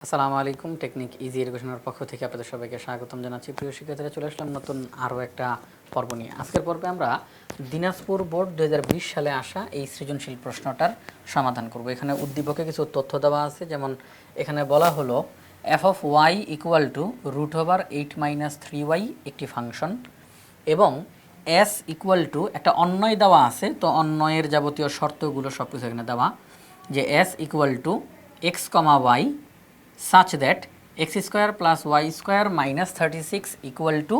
আসসালামু আলাইকুম। Technique easy এডুকেশনের পক্ষ থেকে আপনাদের সবাইকে স্বাগতম জানাচ্ছি। প্রিয় শিক্ষার্থীরা, চলে আসলাম নতুন আরও একটা পর্ব নিয়ে। আজকের পর্বে আমরা দিনাজপুর বোর্ড 2020 সালে আসা এই সৃজনশীল প্রশ্নটার সমাধান করব। এখানে উদ্দীপকে কিছু তথ্য দেওয়া আছে, যেমন এখানে বলা হলো f of Y equal to √8 - 3y একটি ফাংশন, এবং এস ইকুয়াল টু একটা অন্বয় দেওয়া আছে। তো অন্বয়ের যাবতীয় শর্তগুলো সব কিছু এখানে দেওয়া, যে S equal to x comma y such that x square plus y square minus 36 equal to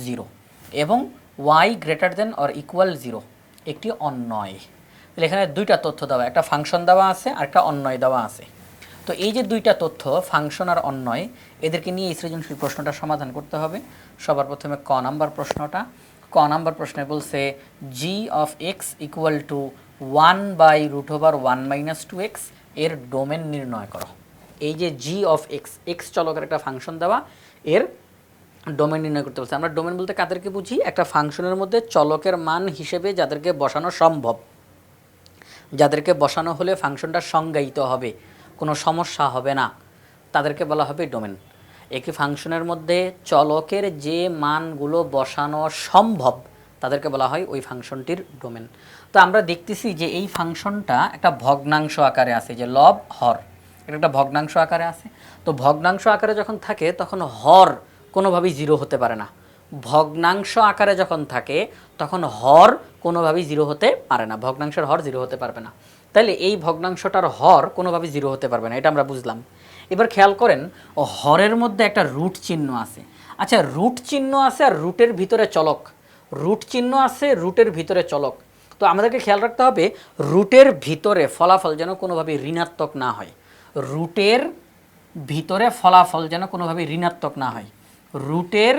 0 এবং y greater than or equal 0 একটি অন্বয়। তাহলে এখানে দুইটা তথ্য দেওয়া, একটা ফাংশন দেওয়া আছে আর একটা অন্বয় দেওয়া আছে। তো এই যে দুইটা তথ্য, ফাংশন আর অন্বয়, এদেরকে নিয়ে এই সৃজনশীল প্রশ্নটা সমাধান করতে হবে। সবার প্রথমে ক নাম্বার প্রশ্নটা। ক নাম্বার প্রশ্নে বলছে g of x equal to 1/√1 - 2x এর ডোমেন নির্ণয় করো। এই যে জি অফ এক্স, এক্স চলকের একটা ফাংশন দেওয়া, এর ডোমেন নির্ণয় করতে বলছে। আমরা ডোমেন বলতে কাদেরকে বুঝি? একটা ফাংশনের মধ্যে চলকের মান হিসেবে যাদেরকে বসানো সম্ভব, যাদেরকে বসানো হলে ফাংশনটা সংজ্ঞায়িত হবে, কোনো সমস্যা হবে না, তাদেরকে বলা হবে ডোমেন। একটি ফাংশনের মধ্যে চলকের যে মানগুলো বসানো সম্ভব তাদেরকে বলা হয় ওই ফাংশনটির ডোমেন। তো আমরা দেখতেছি যে এই ফাংশনটা একটা ভগ্নাংশ আকারে আছে, যে লব হর, এটা একটা ভগ্নাংশ আকারে আছে। তো ভগ্নাংশ আকারে যখন থাকে তখন হর কোনোভাবেই জিরো হতে পারে না। ভগ্নাংশ আকারে যখন থাকে তখন হর কোনোভাবেই জিরো হতে পারে না, ভগ্নাংশের হর জিরো হতে পারবে না। তাইলে এই ভগ্নাংশটার হর কোনোভাবেই জিরো হতে পারবে না, এটা আমরা বুঝলাম। এবার খেয়াল করেন, হরের মধ্যে একটা রুট চিহ্ন আছে। আচ্ছা, রুট চিহ্ন আছে আর রুটের ভিতরে চলক, রুট চিহ্ন আছে, রুটের ভিতরে চলক। তো আমাদেরকে খেয়াল রাখতে হবে রুটের ভিতরে ফলাফল যেন কোনোভাবেই ঋণাত্মক না হয়, রুটের ভিতরে ফলাফল যেন কোনোভাবে ঋণাত্মক না হয়, রুটের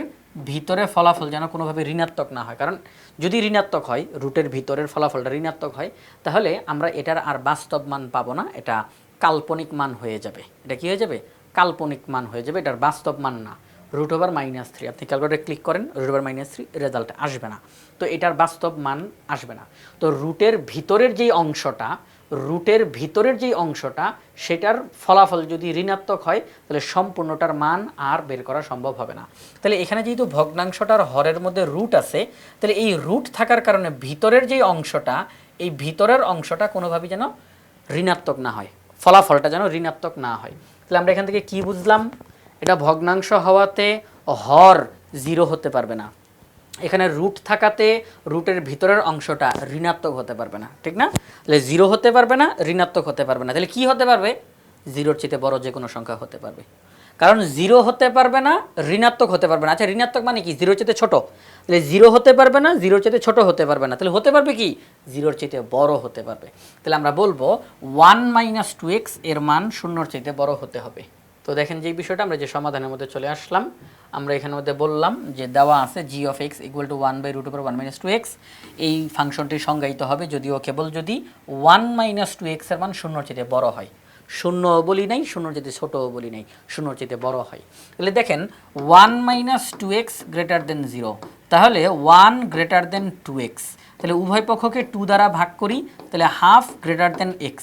ভিতরে ফলাফল যেন কোনোভাবে ঋণাত্মক না হয়। কারণ যদি ঋণাত্মক হয়, রুটের ভিতরের ফলাফলটা ঋণাত্মক হয়, তাহলে আমরা এটার আর বাস্তব মান পাবো না, এটা কাল্পনিক মান হয়ে যাবে। এটা কি হয়ে যাবে? কাল্পনিক মান হয়ে যাবে, এটার বাস্তব মান না। √3, আপনি ক্যালকুলেটরে ক্লিক করেন, √3 রেজাল্ট আসবে না, তো এটার বাস্তব মান আসবে না। তো রুটের ভিতরের যেই অংশটা, রুটের ভিতরের যেই অংশটা, সেটার ফলাফল যদি ঋণাত্মক হয় তাহলে সম্পূর্ণটার মান আর বের করা সম্ভব হবে না। তাহলে এখানে যেহেতু ভগ্নাংশটার হরের মধ্যে রুট আছে, তাহলে এই রুট থাকার কারণে ভিতরের যেই অংশটা, এই ভিতরের অংশটা কোনোভাবেই যেন ঋণাত্মক না হয়, ফলাফলটা যেন ঋণাত্মক না হয়। তাহলে আমরা এখান থেকে কি বুঝলাম? এটা ভগ্নাংশ হওয়াতে হর জিরো হতে পারবে না, এখানে রুট থাকাতে রুটের ভিতরের অংশটা ঋণাত্মক হতে পারবে না, ঠিক না? তাহলে জিরো হতে পারবে না, ঋণাত্মক হতে পারবে না, তাহলে কি হতে পারবে? জিরোর চেয়ে বড় যে কোনো সংখ্যা হতে পারবে। কারণ জিরো হতে পারবে না, ঋণাত্মক হতে পারবে না। আচ্ছা, ঋণাত্মক মানে কি? জিরোর চেয়ে ছোট। তাহলে জিরো হতে পারবে না, জিরোর চেয়ে ছোট হতে পারবে না, তাহলে হতে পারবে কি? জিরোর চেয়ে বড় হতে পারবে। তাহলে আমরা বলবো 1 - 2x এর মান শূন্যর চেয়ে বড় হতে হবে। তো দেখেন যে বিষয়টা, আমরা যে সমাধানের মধ্যে চলে আসলাম। আমরা এখানের মধ্যে বললাম যে দেওয়া আছে g of x equal to 1/√1 - 2x, এই ফাংশনটি সংজ্ঞায়িত হবে যদিও কেবল যদি 1 - 2x এর মান শূন্যর চেয়ে বড় হয়। শূন্য বলি নাই, শূন্যর চেয়ে ছোটও বলি নাই, শূন্যর চেয়ে বড় হয়। তাহলে দেখেন 1 - 2x গ্রেটার দেন 0, তাহলে 1 গ্রেটার দেন 2x, তাহলে উভয় পক্ষকে 2 দ্বারা ভাগ করি, তাহলে হাফ গ্রেটার দেন x।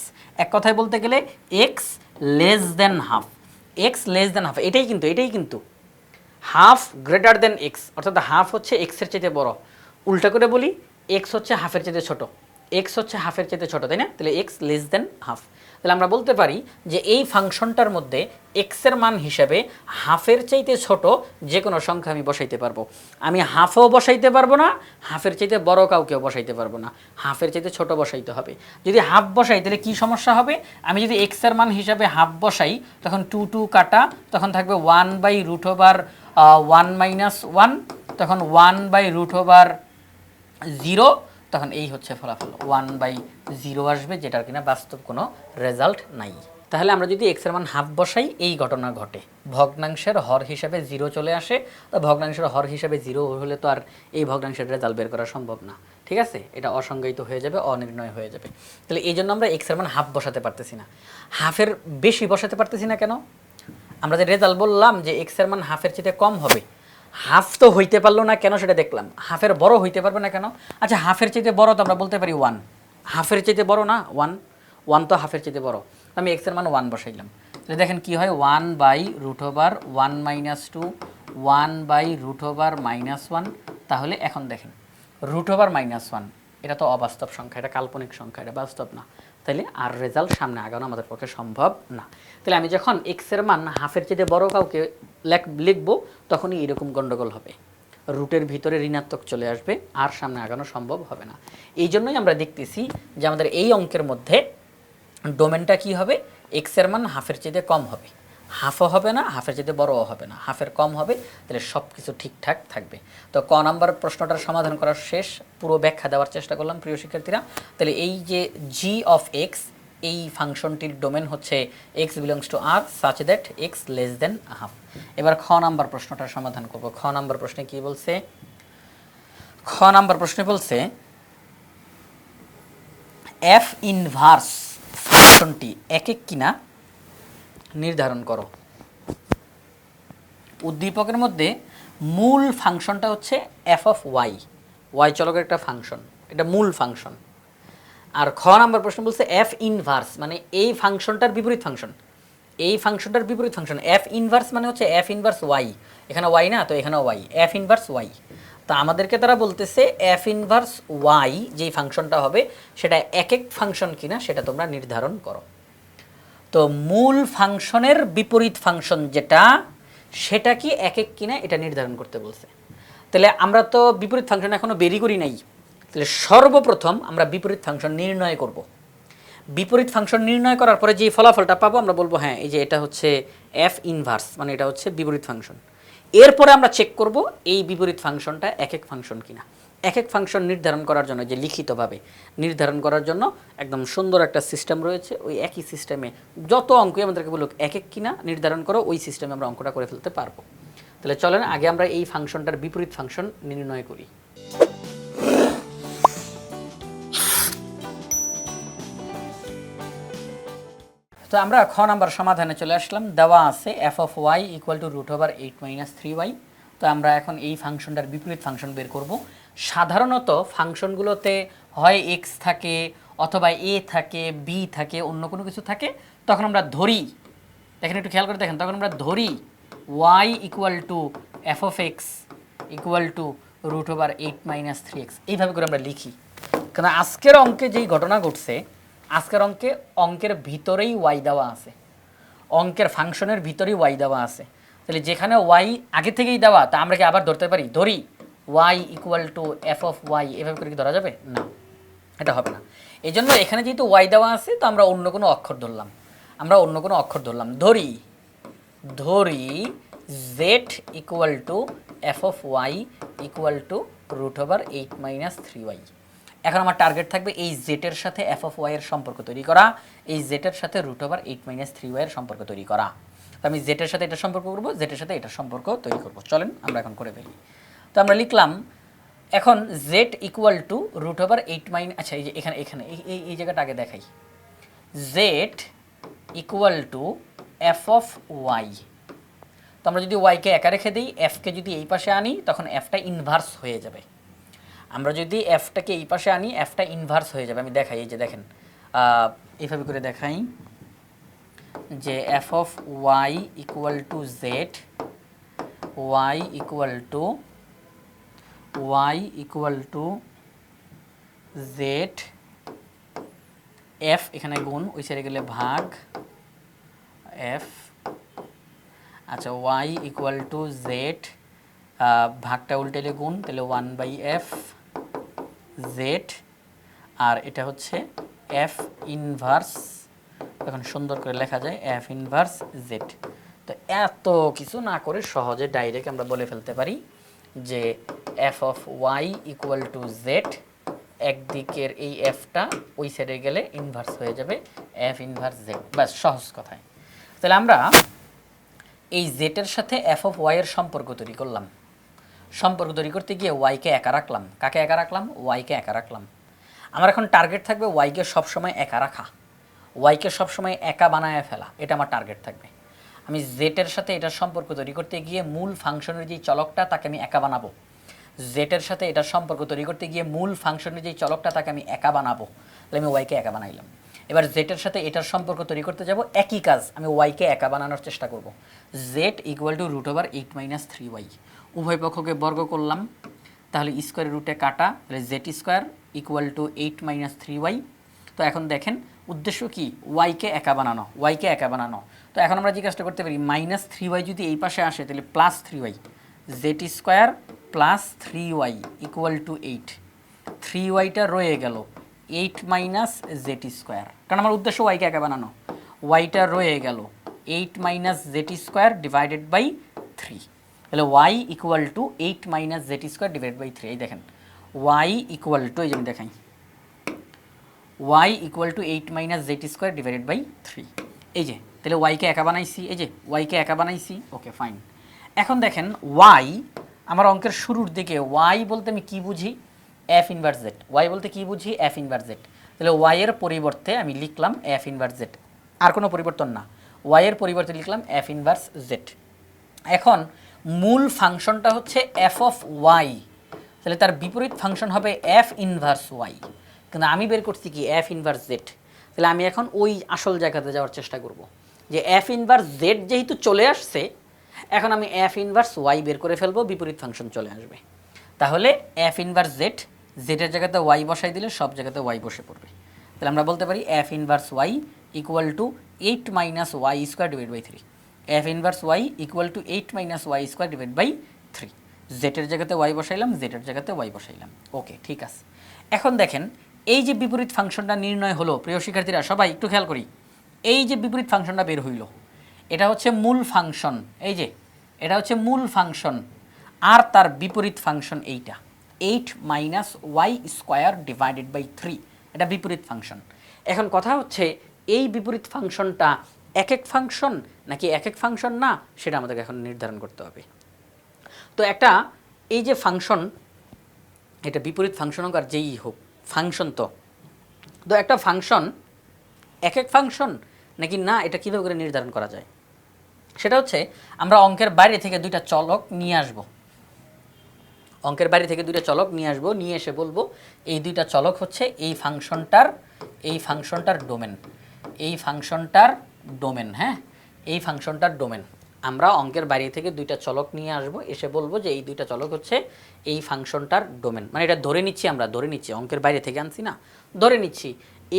এক কথায় বলতে গেলে x less than half, x less than half, এটাই কিন্তু হাফ গ্রেটার দেন এক্স, অর্থাৎ হাফ হচ্ছে এক্সের চেয়ে বড়। উল্টা করে বলি, এক্স হচ্ছে হাফের চেয়ে ছোট, এক্স হচ্ছে হাফের চেয়ে ছোট, তাই না? তাহলে এক্স লেস দেন হাফ। তাহলে আমরা বলতে পারি যে এই ফাংশনটার মধ্যে এক্সের মান হিসাবে হাফের চাইতে ছোট যে কোনো সংখ্যা আমি বসাইতে পারবো। আমি হাফও বসাইতে পারবো না, হাফের চাইতে বড় কাউকেও বসাইতে পারবো না, হাফের চাইতে ছোট বসাইতে হবে। যদি হাফ বসাই তাহলে কি সমস্যা হবে? আমি যদি এক্সের মান হিসাবে হাফ বসাই, তখন 2 2 কাটা, তখন থাকবে 1/√1 - 1, তখন 1/√0, তখন এই হচ্ছে ফলাফল 1/0 আসবে, যেটার কিনা বাস্তব কোনো রেজাল্ট নাই। তাহলে আমরা যদি এক্স এর মান হাফ বসাই, এই ঘটনা ঘটে, ভগ্নাংশের হর হিসাবে 0 চলে আসে। তো ভগ্নাংশের হর হিসাবে 0 হলে তো আর এই ভগ্নাংশের রেজাল্ট বের করা সম্ভব না, ঠিক আছে? এটা অসংজ্ঞায়িত হয়ে যাবে, অনির্ণয় হয়ে যাবে। তাহলে এই জন্য আমরা এক্স এর মান হাফ বসাতে পারতেছি না, হাফের বেশি বসাতে পারতেছি না। কেন? আমরা যে রেজাল্ট বললাম যে এক্স এর মান হাফের চেয়ে কম হবে, হাফ তো হইতে পারলো না কেন সেটা দেখলাম। হাফের বড় হইতে পারবে না কেন? আচ্ছা, হাফের চাইতে বড় তো আমরা বলতে পারি 1, হাফের চাইতে বড় না 1, 1 তো হাফের চাইতে বড়, আমি এক্স এর মান 1 বসাইলাম। তাহলে দেখেন কি হয় 1/√1 - 2 1/√1 তাহলে এখন দেখেন √1 এটা তো অবাস্তব সংখ্যা, এটা কাল্পনিক সংখ্যা, এটা বাস্তব না। তাহলে আর রেজাল্ট সামনে আগানো আমাদের পক্ষে সম্ভব না। তাহলে আমি যখন এক্স এর মান হাফের চেয়ে বড় কাউকে লিখবো তখনই এরকম গন্ডগোল হবে, রুটের ভিতরে ঋণাত্মক চলে আসবে, আর সামনে আগানো সম্ভব হবে না। এই জন্যই আমরা দেখতেছি যে আমাদের এই অঙ্কের মধ্যে ডোমেনটা কি হবে, এক্স এর মান হাফের চেয়ে কম হবে, হাফও হবে না, হাফের চেয়ে বড়ও হবে না, হাফের কম হবে, তাহলে সব কিছু ঠিকঠাক থাকবে। তো ক নাম্বার প্রশ্নটার সমাধান করার শেষ, পুরো ব্যাখ্যা দেওয়ার চেষ্টা করলাম প্রিয় শিক্ষার্থীরা। তাহলে এই যে জি অফ এক্স, এই ফাংশনটির ডোমেন হচ্ছে x belongs to R such that x less than half. এবার খ নাম্বার প্রশ্নটার সমাধান করব। খ নাম্বার প্রশ্নে কি বলছে, খ নাম্বার প্রশ্নে বলছে এফ ইনভার্স ফাংশনটি একক কিনা নির্ধারণ করো। উদ্দীপকের মধ্যে মূল ফাংশনটা হচ্ছে এফ অফ ওয়াই, ওয়াই চলকের একটা ফাংশন, এটা মূল ফাংশন। আর খ নাম্বার প্রশ্ন বলছে এফ ইনভার্স মানে এই ফাংশনটার বিপরীত ফাংশন, এই ফাংশনটার বিপরীত ফাংশন। এফ ইনভার্স মানে হচ্ছে এফ ইনভার্স ওয়াই, এখানে ওয়াই না তো এখানে ওয়াই, এফ ইনভার্স ওয়াই। তা আমাদেরকে তারা বলতেছে এফ ইনভার্স ওয়াই যেই ফাংশনটা হবে সেটা একক ফাংশন কিনা সেটা তোমরা নির্ধারণ করো। তো মূল ফাংশনের বিপরীত ফাংশন যেটা, সেটা কি একক কিনা এটা নির্ধারণ করতে বলছে। তাহলে আমরা তো বিপরীত ফাংশন এখনো বেরি করি নাই, তাহলে সর্বপ্রথম আমরা বিপরীত ফাংশন নির্ণয় করব। বিপরীত ফাংশন নির্ণয় করার পরে যে ফলাফলটা পাবো আমরা বলবো হ্যাঁ এই যে এটা হচ্ছে এফ ইনভার্স মানে এটা হচ্ছে বিপরীত ফাংশন। এরপরে আমরা চেক করব এই বিপরীত ফাংশনটা একক ফাংশন কিনা। একক ফাংশন নির্ধারণ করার জন্য যে লিখিতভাবে নির্ধারণ করার জন্য একদম সুন্দর একটা সিস্টেম রয়েছে, ওই একই সিস্টেমে যত অঙ্কই আমাদেরকে বলুক একক কিনা নির্ধারণ করো, ওই সিস্টেমে আমরা অঙ্কটা করে ফেলতে পারবো। তাহলে চলেন আগে আমরা এই ফাংশনটার বিপরীত ফাংশন নির্ণয় করি। তো আমরা খ নাম্বার সমাধানে চলে আসলাম। দেওয়া আছে f of Y equal to √8 - 3y। তো আমরা এখন এই ফাংশনটার বিপরীত ফাংশন বের করব। সাধারণত ফাংশনগুলোতে হয় এক্স থাকে অথবা এ থাকে, বি থাকে, অন্য কোনো কিছু থাকে, তখন আমরা ধরি, দেখেন একটু খেয়াল করে দেখেন, তখন আমরা ধরি y equal to f of x equal to √8 - 3x, এইভাবে করে আমরা লিখি। কারণ আজকের অঙ্কে যেই ঘটনা ঘটছে, আজকের অঙ্কের ভিতরেই ওয়াই দেওয়া আছে, অঙ্কের ফাংশনের ভিতরেই ওয়াই দেওয়া আছে। তাহলে যেখানে ওয়াই আগে থেকেই দেওয়া, তা আমরা কি আবার ধরতে পারি? ধরি y equal to f of y, এভাবে করে কি ধরা যাবে? না, এটা হবে না। এই জন্য এখানে যেহেতু ওয়াই দেওয়া আছে তো আমরা অন্য কোনো অক্ষর ধরলাম, ধরি z equal to f of Y equal to √8 - 3y। এখন আমার টার্গেট থাকবে এই জেটের সাথে এফ অফ ওয়াই এর সম্পর্ক তৈরি করা, এই জেটের সাথে √8 - 3y এর সম্পর্ক তৈরি করা। তো আমি জেটের সাথে এটা সম্পর্ক করব, জেটের সাথে এটা সম্পর্ক তৈরি করব। চলেন আমরা এখন করে ফেলি। তো আমরা লিখলাম এখন জেড ইকুয়াল টু √8 আচ্ছা এই যে এখানে এখানে এই জায়গাটা আগে দেখাই, z equal to f of y. তো আমরা যদি ওয়াইকে একা রেখে দিই, এফকে যদি এই পাশে আনি তখন এফটা ইনভার্স হয়ে যাবে। আমরা যদি এফটাকে এই পাশে আনি এফটা ইনভার্স হয়ে যাবে। আমি দেখাই, এই যে দেখেন এইভাবে করে দেখাই যে F of Y equal to z, y equal to z, f এখানে গুণ, ওই সাইডে গেলে ভাগ, এফ আচ্ছা ওয়াই ইকুয়াল টু জেড, ভাগটা উল্টেলে গুণ, তাহলে 1/f জেড, আর এটা হচ্ছে এফ ইনভার্স, এখন সুন্দর করে লেখা যায় এফ ইনভার্স জেড। তো এত কিছু না করে সহজে ডাইরেক্ট আমরা বলে ফেলতে পারি যে F of Y equal to Z, একদিকের এই এফটা ওই সাইডে গেলে ইনভার্স হয়ে যাবে এফ ইনভার্স জেড, ব্যাস সহজ কথায়। তাহলে আমরা এই জেটের সাথে এফ অফ ওয়াই এর সম্পর্ক তৈরি করলাম। সম্পর্ক তৈরি করতে গিয়ে ওয়াইকে একা রাখলাম। কাকে একা রাখলাম? ওয়াইকে একা রাখলাম। আমার এখন টার্গেট থাকবে ওয়াইকে সবসময় একা রাখা, ওয়াইকে সবসময় একা বানায় ফেলা, এটা আমার টার্গেট থাকবে। আমি জেটের সাথে এটার সম্পর্ক তৈরি করতে গিয়ে মূল ফাংশনের যেই চলকটা তাকে আমি একা বানাবো, জেটের সাথে এটার সম্পর্ক তৈরি করতে গিয়ে মূল ফাংশনের যেই চলকটা তাকে আমি একা বানাবো, তাহলে আমি ওয়াইকে একা বানাইলাম। এবার জেটের সাথে এটার সম্পর্ক তৈরি করতে যাব, একই কাজ, আমি ওয়াইকে একা বানানোর চেষ্টা করব। জেড ইকুয়াল টু √8-3y, উভয় পক্ষকে বর্গ করলাম, তাহলে স্কোয়ার রুটে কাটা, তাহলে Z square equal two 8-3y। তো এখন দেখেন উদ্দেশ্য কি, ওয়াইকে একা বানানো, ওয়াইকে একা বানানো। তো এখন আমরা যে কাজটা করতে পারি, -3y যদি এই পাশে আসে তাহলে +3y, Z square +3y equal to 8, 3yটা রয়ে গেল, 8 - জেড স্কোয়ার, কারণ আমার উদ্দেশ্য ওয়াইকে একা বানানো, ওয়াইটা রয়ে গেল 8 - জেড স্কোয়ার ডিভাইডেড বাই 3, তাহলে y equal to 8 - z square divide by 3। এই দেখেন ওয়াই ইকুয়াল টু, এই যে আমি দেখাই, y equal to 8 - z square divided by 3। এই যে তাহলে ওয়াইকে একা বানাইছি, এই যে ওয়াইকে একা বানাইছি, ওকে ফাইন। এখন দেখেন ওয়াই, আমার অঙ্কের শুরুর দিকে ওয়াই বলতে আমি কি বুঝি, এফ ইনভার্স জেড, ওয়াই বলতে কি বুঝি, এফ ইনভার্স জেড। তাহলে ওয়াইয়ের পরিবর্তে আমি লিখলাম এফ ইনভার্স জেড, আর কোনো পরিবর্তন না, ওয়াইয়ের পরিবর্তে লিখলাম এফ ইনভার্স জেড। এখন মূল ফাংশনটা হচ্ছে এফ অফ ওয়াই, তাহলে তার বিপরীত ফাংশন হবে এফ ইনভার্স ওয়াই, কিন্তু আমি বের করছি কি এফ ইনভার্স জেড। তাহলে আমি এখন ওই আসল জায়গাতে যাওয়ার চেষ্টা করব, যে এফ ইনভার্স জেড যেহেতু চলে আসছে, এখন আমি এফ ইনভার্স ওয়াই বের করে ফেলবো, বিপরীত ফাংশন চলে আসবে। তাহলে এফ ইনভার্স জেড, জেডের জায়গাতে ওয়াই বসাই দিলে সব জায়গাতে ওয়াই বসে পড়বে। তাহলে আমরা বলতে পারি f inverse y equal to 8 - y square divide by 3, f inverse y equal to 8 - y square divide by 3। জেটের জায়গাতে ওয়াই বসাইলাম, জেটের জায়গাতে ওয়াই বসাইলাম, ওকে ঠিক আছে। এখন দেখেন এই যে বিপরীত ফাংশনটা নির্ণয় হলো, প্রিয় শিক্ষার্থীরা সবাই একটু খেয়াল করি, এই যে বিপরীত ফাংশনটা বের হইল, এটা হচ্ছে মূল ফাংশন, এই যে এটা হচ্ছে মূল ফাংশন, আর তার বিপরীত ফাংশন এইটা 8 - ওয়াই স্কোয়ার ডিভাইডেড বাই 3, এটা বিপরীত ফাংশন। এখন কথা হচ্ছে এই বিপরীত ফাংশনটা এক এক ফাংশন নাকি এক এক ফাংশন না, সেটা আমাদেরকে এখন নির্ধারণ করতে হবে। তো একটা এই যে ফাংশন, এটা বিপরীত ফাংশন হোক আর যেই হোক ফাংশন, তো একটা ফাংশন এক এক ফাংশন নাকি না, এটা কীভাবে করে নির্ধারণ করা যায়, সেটা হচ্ছে আমরা অঙ্কের বাইরে থেকে দুইটা চলক নিয়ে আসব, অঙ্কের বাইরে থেকে দুইটা চলক নিয়ে আসব, নিয়ে এসে বলবো এই দুইটা চলক হচ্ছে এই ফাংশনটার ডোমেন, এই ফাংশনটার ডোমেন, হ্যাঁ এই ফাংশনটার ডোমেন। আমরা অঙ্কের বাইরে থেকে দুইটা চলক নিয়ে আসব, এসে বলবো যে এই দুইটা চলক হচ্ছে এই ফাংশনটার ডোমেন, মানে এটা ধরে নিচ্ছি, আমরা ধরে নিচ্ছি, অঙ্কের বাইরে থেকে আনছি না, ধরে নিচ্ছি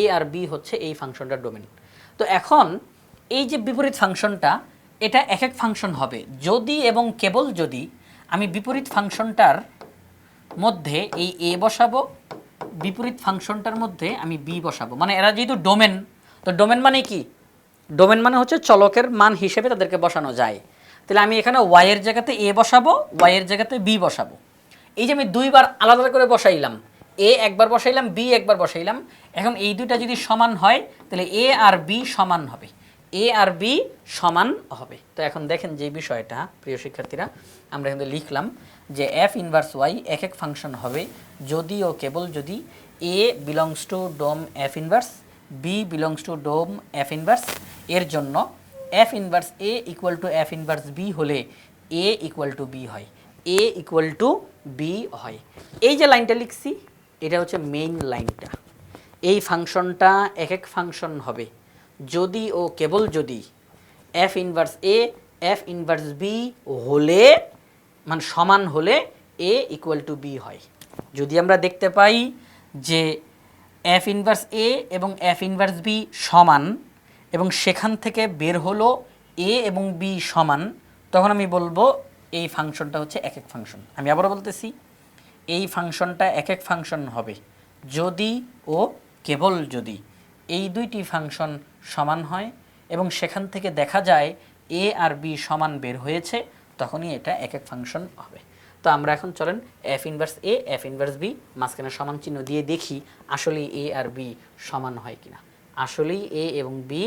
এ আর বি হচ্ছে এই ফাংশনটার ডোমেন। তো এখন এই যে বিপরীত ফাংশনটা, এটা এক এক ফাংশন হবে যদি এবং কেবল যদি আমি বিপরীত ফাংশনটার মধ্যে এই এ বসাবো, বিপরীত ফাংশনটার মধ্যে আমি বি বসাবো, মানে এরা যেহেতু ডোমেন, তো ডোমেন মানে কি, ডোমেন মানে হচ্ছে চলকের মান হিসেবে তাদেরকে বসানো যায়। তাহলে আমি এখানে ওয়াইয়ের জায়গাতে এ বসাবো, ওয়াইয়ের জায়গাতে বি বসাবো। এই যে আমি দুইবার আলাদা করে বসাইলাম, এ একবার বসাইলাম, বি একবার বসাইলাম, এখন এই দুইটা যদি সমান হয় তাহলে এ আর বি সমান হবে, এ আর বি সমান হবে। তো এখন দেখেন যে বিষয়টা প্রিয় শিক্ষার্থীরা, আমরা কিন্তু লিখলাম যে এফ ইনভার্স ওয়াই এক এক ফাংশন হবে যদি ও কেবল যদি A belongs to dom F inverse, B belongs to dom F inverse, এর জন্য F inverse A equal to F inverse B হলে এ ইকুয়াল টু বি হয়, এ ইকুয়াল টু বি হয়। এই যে লাইনটা লিখছি এটা হচ্ছে মেইন লাইনটা, এই ফাংশনটা এক এক ফাংশন হবে যদি ও কেবল যদি f inverse a f inverse B হলে, মানে সমান হলে এ ইকুয়াল টু বি হয়। যদি আমরা দেখতে পাই যে এফ ইনভার্স এ এবং এফ ইনভার্স বি সমান এবং সেখান থেকে বের হলো এ এবং বি সমান, তখন আমি বলবো এই ফাংশনটা হচ্ছে এক এক ফাংশন। আমি আবারও বলতেছি এই ফাংশনটা এক এক ফাংশন হবে যদি ও কেবল যদি এই দুইটি ফাংশন সমান হয় এবং সেখান থেকে দেখা যায় এ আর বি সমান বের হয়েছে, তখনই এটা এক এক ফাংশন হবে। তো আমরা এখন চলেন f inverse a f inverse b মাঝখানে সমান চিহ্ন দিয়ে দেখি আসলেই এ আর বি সমান হয় কিনা, আসলেই এ এবং বি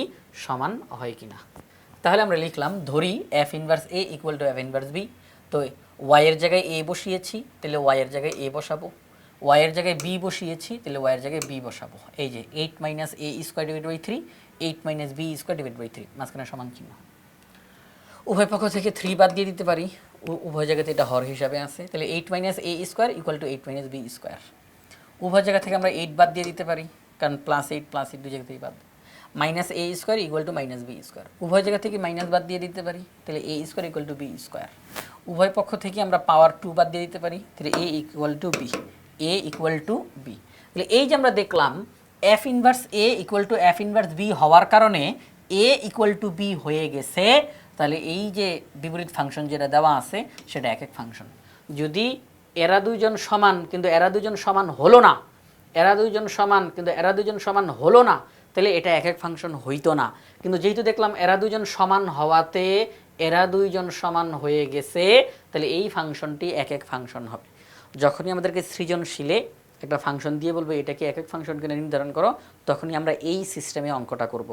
সমান হয় কিনা। তাহলে আমরা লিখলাম, ধরি f inverse A equal to F inverse b. তো ওয়াইয়ের জায়গায় এ বসিয়েছি, তাহলে ওয়াইয়ের জায়গায় এ বসাবো, ওয়াইয়ের জায়গায় বি বসিয়েছি, তাহলে ওয়াইয়ের জায়গায় বি বসাবো। এই যে 8 - A square divide by 3, 8 - B square divide by 3, মাঝখানে সমান চিহ্ন। উভয় পক্ষ থেকে 3 বাদ দিয়ে দিতে পারি, উভয় জায়গাতে এটা হর হিসাবে আছে, তাহলে 8 - A square equal to 8 - B square. উভয় জায়গা থেকে আমরা 8 বাদ দিয়ে দিতে পারি, কারণ +8 +8 দুই জায়গাতেই বাদ। Minus A square equal to minus B square, উভয় জায়গা থেকে মাইনাস বাদ দিয়ে দিতে পারি, তাহলে A square equal to B square. উভয় পক্ষ থেকে আমরা পাওয়ার 2 বাদ দিয়ে দিতে পারি, তাহলে A equal to B, A equal to B. তাহলে এই যে আমরা দেখলাম F inverse A equal to F inverse B হওয়ার কারণে এ ইকুয়াল টু বি হয়ে গেছে। তাহলে এই যে বিপরীত ফাংশন যেটা দেওয়া আছে সেটা এক এক ফাংশন। যদি এরা দুইজন সমান কিন্তু এরা দুইজন সমান হলো না, এরা দুইজন সমান কিন্তু এরা দুইজন সমান হলো না, তাহলে এটা এক এক ফাংশন হইতো না। কিন্তু যেহেতু দেখলাম এরা দুইজন সমান হওয়াতে এরা দুইজন সমান হয়ে গেছে, তাহলে এই ফাংশনটি এক এক ফাংশন হবে। যখনই আমাদেরকে সৃজনশীলে একটা ফাংশন দিয়ে বলবো এটাকে এক এক ফাংশন কিনে নির্ধারণ করো, তখনই আমরা এই সিস্টেমে অঙ্কটা করব।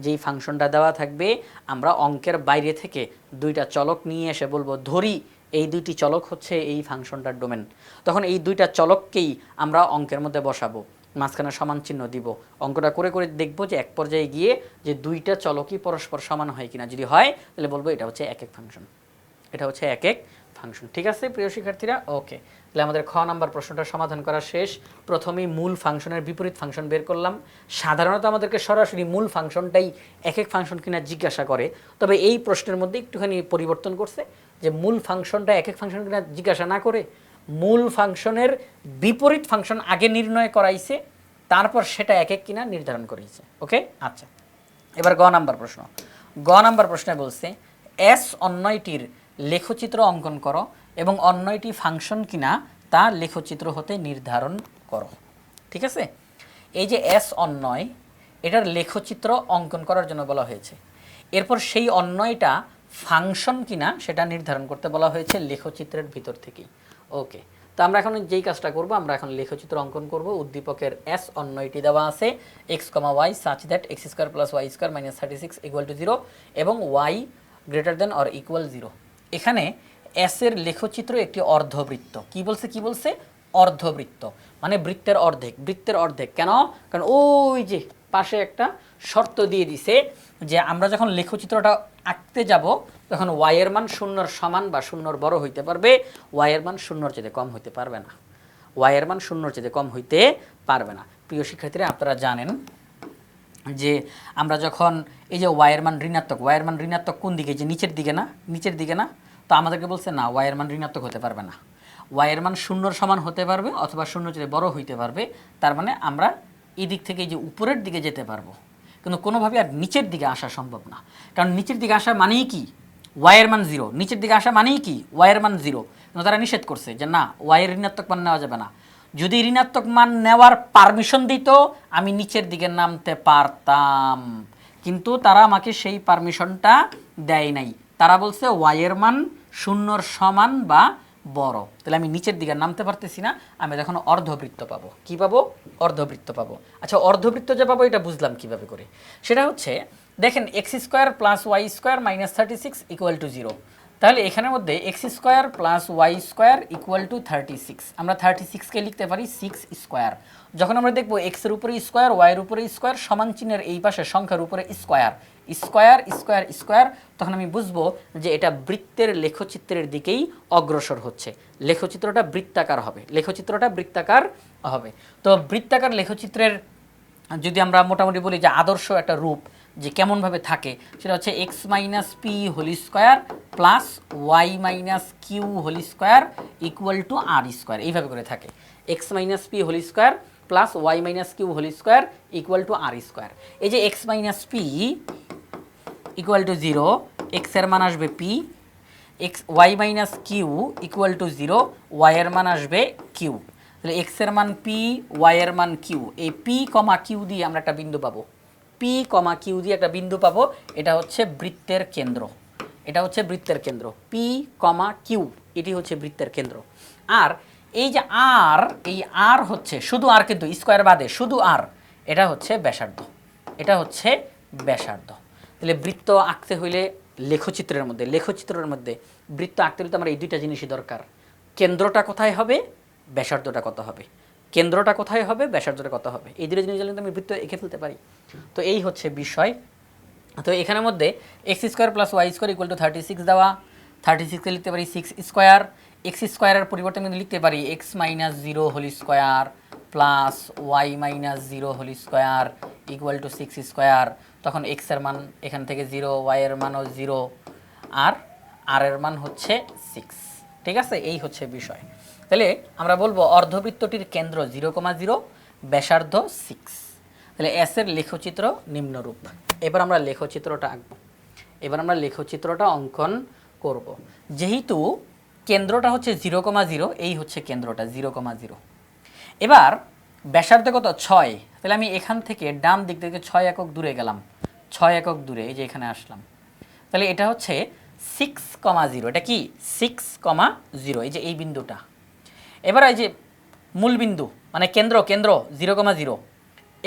যেই ফাংশনটা দেওয়া থাকবে আমরা অঙ্কের বাইরে থেকে দুইটা চলক নিয়ে এসে বলবো ধরি এই দুইটি চলক হচ্ছে এই ফাংশনটার ডোমেন। তখন এই দুইটা চলককেই আমরা অঙ্কের মধ্যে বসাবো, মাঝখানে সমান চিহ্ন দিব, অঙ্কটা করে করে দেখবো যে এক পর্যায়ে গিয়ে যে দুইটা চলকই পরস্পর সমান হয় কিনা। যদি হয় তাহলে বলবো এটা হচ্ছে এক এক ফাংশন, এটা হচ্ছে এক এক ফাংশন। ঠিক আছে প্রিয় শিক্ষার্থীরা, ওকে। তাহলে আমাদের খ নাম্বার প্রশ্নটা সমাধান করা শেষ। প্রথমেই মূল ফাংশনের বিপরীত ফাংশন বের করলাম। সাধারণত আমাদেরকে সরাসরি মূল ফাংশনটাই এক এক ফাংশন কিনা জিজ্ঞাসা করে, তবে এই প্রশ্নের মধ্যে একটুখানি পরিবর্তন করছে যে মূল ফাংশনটা এক এক ফাংশন কিনা জিজ্ঞাসা না করে মূল ফাংশনের বিপরীত ফাংশন আগে নির্ণয় করাইছে, তারপর সেটা এক এক কিনা নির্ধারণ করেছে। ওকে, আচ্ছা। এবার গ নাম্বার প্রশ্ন। গ নাম্বার প্রশ্নে বলছে এস অন্যয়টির লেখচিত্র অঙ্কন করো এবং অন্যয়টি ফাংশন কিনা তা লেখচিত্র হতে নির্ধারণ করো। ঠিক আছে, এই যে এস অন্যয় এটার লেখচিত্র অঙ্কন করার জন্য বলা হয়েছে। এরপর সেই অন্যয়টা ফাংশন কিনা সেটা নির্ধারণ করতে বলা হয়েছে লেখচিত্রের ভিতর থেকেই। ওকে, তো আমরা এখন যেই কাজটা করব, আমরা এখন লেখচিত্র অঙ্কন করব। উদ্দীপকের এস অন্যয়টি দেওয়া আছে x comma y such that x square plus y square minus 36 equal to 0 এবং y greater than or equal 0। এখানে এস এর লেখচিত্র একটি অর্ধবৃত্ত। কি বলছে কি বলছে? অর্ধবৃত্ত, মানে বৃত্তের অর্ধেক। বৃত্তের অর্ধেক কেন? কারণ ওই যে পাশে একটা শর্ত দিয়ে দিছে যে আমরা যখন লেখচিত্রটা আঁকতে যাব তখন ওয়াই এর মান শূন্যর সমান বা শূন্যর বড় হইতে পারবে, ওয়াই এর মান শূন্যর চেয়ে কম হইতে পারবে না, ওয়াই এর মান শূন্যর চেয়ে কম হইতে পারবে না। প্রিয় শিক্ষার্থীরা, আপনারা জানেন যে আমরা যখন এই যে ওয়াইয়ের মান ঋণাত্মক, ওয়াইয়ের মান ঋণাত্মক কোন দিকে? যে নিচের দিকে না, নিচের দিকে না। তো আমাদেরকে বলছে না, ওয়াইয়ের মান ঋণাত্মক হতে পারবে না, ওয়াইয়ের মান শূন্যর সমান হতে পারবে অথবা শূন্যর চেয়ে বড় হইতে পারবে। তার মানে আমরা এই দিক থেকে এই যে উপরের দিকে যেতে পারবো, কিন্তু কোনোভাবে আর নিচের দিকে আসা সম্ভব না। কারণ নিচের দিকে আসা মানেই কি? ওয়াইয়ের মান 0। নিচের দিকে আসা মানেই কি? ওয়াইয়ের মান 0। কিন্তু তারা নিষেধ করছে যে না, ওয়াইয়ের ঋণাত্মক মান নেওয়া যাবে না। যদি ঋণাত্মক মান নেওয়ার পারমিশন দিত আমি নিচের দিকে নামতে পারতাম, কিন্তু তারা আমাকে সেই পারমিশনটা দেয় নাই। তারা বলছে ওয়াইয়ের মান শূন্যর সমান বা বড়। তাহলে আমি নিচের দিকে নামতে পারতেছি না, আমি তখন অর্ধবৃত্ত পাবো। কি পাবো? অর্ধবৃত্ত পাবো। আচ্ছা, অর্ধবৃত্ত যে পাবো এটা বুঝলাম কিভাবে করে। সেটা হচ্ছে দেখেন x square plus y square minus 36 equal to 0। তাহলে এখানের মধ্যে x square plus y square equal to 36। আমরা 36কে লিখতে পারি 6 স্কোয়ার। যখন আমরা দেখবো এক্সের উপরে স্কোয়ার, ওয়াইয়ের উপরে স্কোয়ার, সমান চিহ্নের এই পাশে সংখ্যার উপরে স্কোয়ার, স্কোয়ার স্কোয়ার স্কোয়ার, তখন আমি বুঝবো যে এটা বৃত্তের লেখচিত্রের দিকেই অগ্রসর হচ্ছে। লেখচিত্রটা বৃত্তাকার হবে, লেখচিত্রটা বৃত্তাকার হবে। তো বৃত্তাকার লেখচিত্রের যদি আমরা মোটামুটি বলি যে আদর্শ একটা রূপ যে কেমনভাবে থাকে, সেটা হচ্ছে x minus p whole square plus y minus q whole square equal to r square, এইভাবে করে থাকে। X minus p whole square plus y minus q whole square equal to r square. এই যে x minus p equal to 0, এক্সের মান আসবে p, x y minus q equal to 0, ওয়াইয়ের মান আসবে কিউ। তাহলে এক্সের মান পি, ওয়াইয়ের মান কিউ, এই পি কমা কিউ দিয়ে আমরা একটা বিন্দু পাবো, পি কমা কিউ দিয়ে একটা বিন্দু পাবো। এটা হচ্ছে বৃত্তের কেন্দ্র, এটা হচ্ছে বৃত্তের কেন্দ্র, পি কমা কিউ, এটি হচ্ছে বৃত্তের কেন্দ্র। আর এই যে আর, এই আর হচ্ছে শুধু আর, কিন্তু স্কোয়ার বাদে শুধু আর, এটা হচ্ছে ব্যাসার্ধ, এটা হচ্ছে ব্যাসার্ধ। তাহলে বৃত্ত আঁকতে হইলে লেখচিত্রের মধ্যে, লেখচিত্রের মধ্যে বৃত্ত আঁকতে হলে তো আমার এই দুইটা জিনিসই দরকার। কেন্দ্রটা কোথায় হবে, ব্যাসার্ধটা কত হবে, কেন্দ্রটা কোথায় হবে, ব্যাসার্ধটা কত হবে, এই দুটো জিনিস জানলে তো আমি বৃত্ত এঁকে ফেলতে পারি। তো এই হচ্ছে বিষয়। তো এখানের মধ্যে x square plus y square equal to 36 দেওয়া, 36কে লিখতে পারি 6 স্কোয়ার। এক্স স্কোয়ারের পরিবর্তে কিন্তু লিখতে পারি x minus 0 whole square plus y minus 0 whole square equal to 6 square. তখন এক্স এর মান এখান থেকে 0, ওয়াই এর মানও 0, আর আর এর মান হচ্ছে 6। ঠিক আছে, এই হচ্ছে বিষয়। তাহলে আমরা বলবো অর্ধবৃত্তটির কেন্দ্র 0,0, ব্যাসার্ধ 6। তাহলে এস এর লেখচিত্র নিম্নরূপ। এবার আমরা লেখচিত্রটা আঁকবো, এবার আমরা লেখচিত্রটা অঙ্কন করব। যেহেতু কেন্দ্রটা হচ্ছে 0,0, এই হচ্ছে কেন্দ্রটা 0,0। এবার ব্যাসার্ধ কত 6, তাহলে আমি এখান থেকে ডান দিক থেকে 6 একক দূরে গেলাম, 6 একক দূরে, এই যে এখানে আসলাম। তাহলে এটা হচ্ছে 6,0, এটা কি 6,0, এই যে এই বিন্দুটা। এবার এই যে মূল বিন্দু মানে কেন্দ্র 0,0,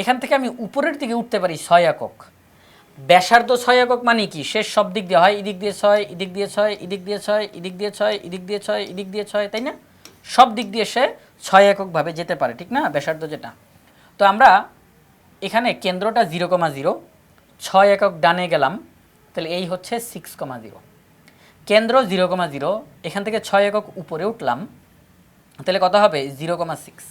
এখান থেকে আমি উপরের দিকে উঠতে পারি 6 একক। ব্যাসার্ধ 6 একক মানে কি, শেষ সব দিক দিয়ে হয়, এদিক দিয়ে 6, এদিক দিয়ে 6, এদিক দিয়ে 6, এদিক দিয়ে 6, এদিক দিয়ে 6, এদিক দিয়ে 6, তাই না? সব দিক দিয়ে সে 6 এককভাবে যেতে পারে, ঠিক না, ব্যাসার্ধ যেটা। তো আমরা এখানে কেন্দ্রটা 0,0, 6 একক ডানে গেলাম, তাহলে এই হচ্ছে 6,0। কেন্দ্র 0,0, এখান থেকে 6 একক উপরে উঠলাম, তাহলে কত হবে 0,6।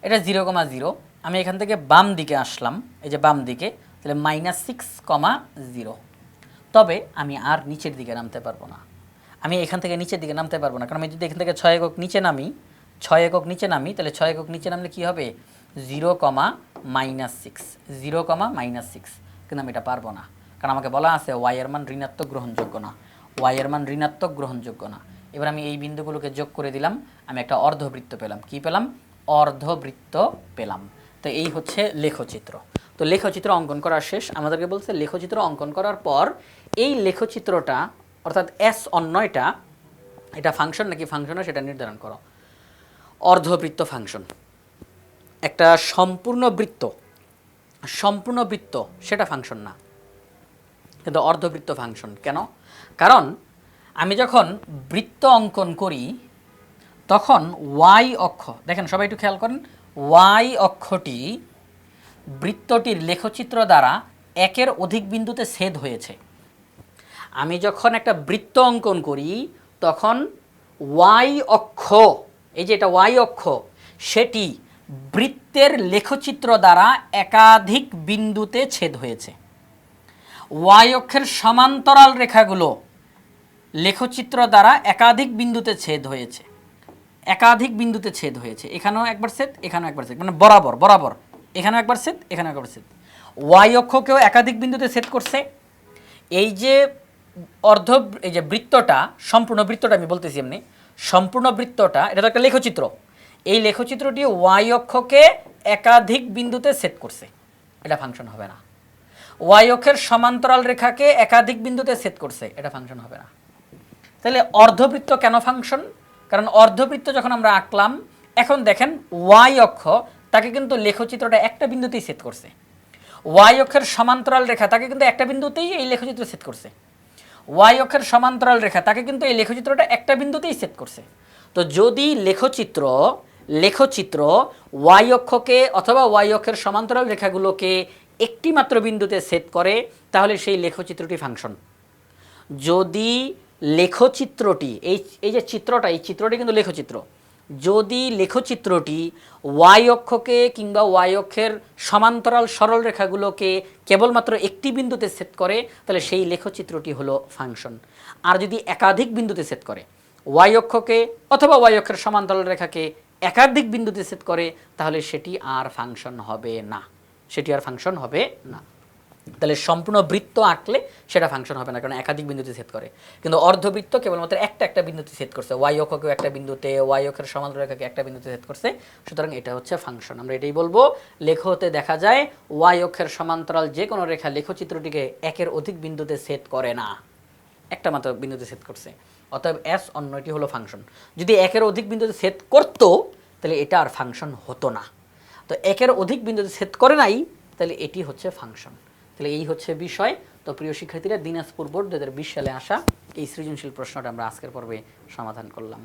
এটা 0,0, আমি এখান থেকে বাম দিকে আসলাম, এই যে বাম দিকে, তাহলে -6,0। তবে আমি আর নিচের দিকে নামতে পারবো না, আমি এখান থেকে নিচের দিকে নামতে পারবো না, কারণ আমি যদি এখান থেকে 6 একক নিচে নামি, 6 একক নিচে নামি, তাহলে 6 একক নিচে নামলে কি হবে 0,-6, 0,-6, কিন্তু আমি এটা পারবো না, কারণ আমাকে বলা আছে ওয়াই এর মান ঋণাত্মক গ্রহণযোগ্য না, ওয়াই এর মান ঋণাত্মক গ্রহণযোগ্য না। এবার আমি এই বিন্দুগুলোকে যোগ করে দিলাম, আমি একটা অর্ধবৃত্ত পেলাম। কি পেলাম? অর্ধবৃত্ত পেলাম। তো এই হচ্ছে লেখচিত্র। তো লেখচিত্র অঙ্কন করা শেষ। আমাদেরকে বলছে লেখচিত্র অঙ্কন করার পর এই লেখচিত্রটা অর্থাৎ S19টা এটা ফাংশন নাকি ফাংশন না সেটা নির্ধারণ করো। অর্ধবৃত্ত ফাংশন, একটা সম্পূর্ণ বৃত্ত সেটা ফাংশন না, কিন্তু অর্ধবৃত্ত ফাংশন। কেন? কারণ আমি যখন বৃত্ত অঙ্কন করি তখন ওয়াই অক্ষ, দেখেন সবাই একটু খেয়াল করেন, ওয়াই অক্ষটি বৃত্তটির লেখচিত্র দ্বারা একের অধিক বিন্দুতে ছেদ হয়েছে। আমি যখন একটা বৃত্ত অঙ্কন করি তখন ওয়াই অক্ষ, এই যে এটা ওয়াই অক্ষ, সেটি বৃত্তের লেখচিত্র দ্বারা একাধিক বিন্দুতে ছেদ হয়েছে। ওয়াই অক্ষের সমান্তরাল রেখাগুলো লেখচিত্র দ্বারা একাধিক বিন্দুতে ছেদ হয়েছে, একাধিক বিন্দুতে ছেদ হয়েছে। এখানেও একবার ছেদ, এখানেও একবার ছেদ, মানে বরাবর, এখানেও একবার ছেদ, এখানেও একবার ছেদ। ওয়াই অক্ষকেও একাধিক বিন্দুতে ছেদ করছে। এই যে এই যে বৃত্তটা, সম্পূর্ণ বৃত্তটা আমি বলতেছি এমনি, সম্পূর্ণ বৃত্তটা এটা তো একটা লেখচিত্র। এই লেখচিত্রটি ওয়াই অক্ষকে একাধিক বিন্দুতে ছেদ করছে, এটা ফাংশন হবে না। ওয়াই অক্ষের সমান্তরাল রেখাকে একাধিক বিন্দুতে ছেদ করছে, এটা ফাংশন হবে না। তাহলে অর্ধবৃত্ত কেন ফাংশন? কারণ অর্ধবৃত্ত যখন আমরা আঁকলাম, এখন দেখেন ওয়াই অক্ষ তাকে কিন্তু লেখচিত্রটা একটা বিন্দুতেই ছেদ করছে। ওয়াই অক্ষের সমান্তরাল রেখা তাকে কিন্তু একটা বিন্দুতেই এই লেখচিত্র ছেদ করছে। ওয়াই অক্ষের সমান্তরাল রেখা তাকে কিন্তু এই লেখচিত্রটা একটা বিন্দুতেই ছেদ করছে। তো যদি লেখচিত্র ওয়াই অক্ষকে অথবা ওয়াই অক্ষের সমান্তরাল রেখাগুলোকে একটি মাত্র বিন্দুতে ছেদ করে, তাহলে সেই লেখচিত্রটি ফাংশন। যদি লেখচিত্রটি এই যে চিত্রটা, এই চিত্রটি কিন্তু লেখচিত্র, যদি লেখচিত্রটি ওয়াই অক্ষকে কিংবা ওয়াই অক্ষের সমান্তরাল সরল রেখাগুলোকে কেবলমাত্র একটি বিন্দুতে ছেদ করে, তাহলে সেই লেখচিত্রটি হলো ফাংশন। আর যদি একাধিক বিন্দুতে ছেদ করে, ওয়াই অক্ষকে অথবা ওয়াই অক্ষের সমান্তরাল রেখাকে একাধিক বিন্দুতে ছেদ করে, তাহলে সেটি আর ফাংশন হবে না, সেটি আর ফাংশন হবে না। তাহলে সম্পূর্ণ বৃত্ত আঁকলে সেটা ফাংশন হবে না, কারণ একাধিক বিন্দুতে ছেদ করে। কিন্তু অর্ধবৃত্ত কেবলমাত্র একটা বিন্দুতে ছেদ করছে, ওয়াই অক্ষকেও একটা বিন্দুতে, ওয়াই অক্ষের সমান্তরাল রেখাকে একটা বিন্দুতে ছেদ করছে, সুতরাং এটা হচ্ছে ফাংশন। আমরা এটাই বলবো। লেখতে দেখা যায় ওয়াই অক্ষের সমান্তরাল যে কোনো রেখা লেখচিত্রটিকে একের অধিক বিন্দুতে ছেদ করে না, একটা মাত্র বিন্দুতে ছেদ করছে। অতএব S19টি হলো ফাংশন। যদি একের অধিক বিন্দুতে ছেদ করতো তাহলে এটা আর ফাংশন হতো না। তো একের অধিক বিন্দুতে ছেদ করে নাই, তাহলে এটি হচ্ছে ফাংশন। তাহলে এই হচ্ছে বিষয়। তো প্রিয় শিক্ষার্থীরা, দিনাজপুর বোর্ড 2020 সালে আসা এই সৃজনশীল প্রশ্নটা আমরা আজকের পর্বে সমাধান করলাম।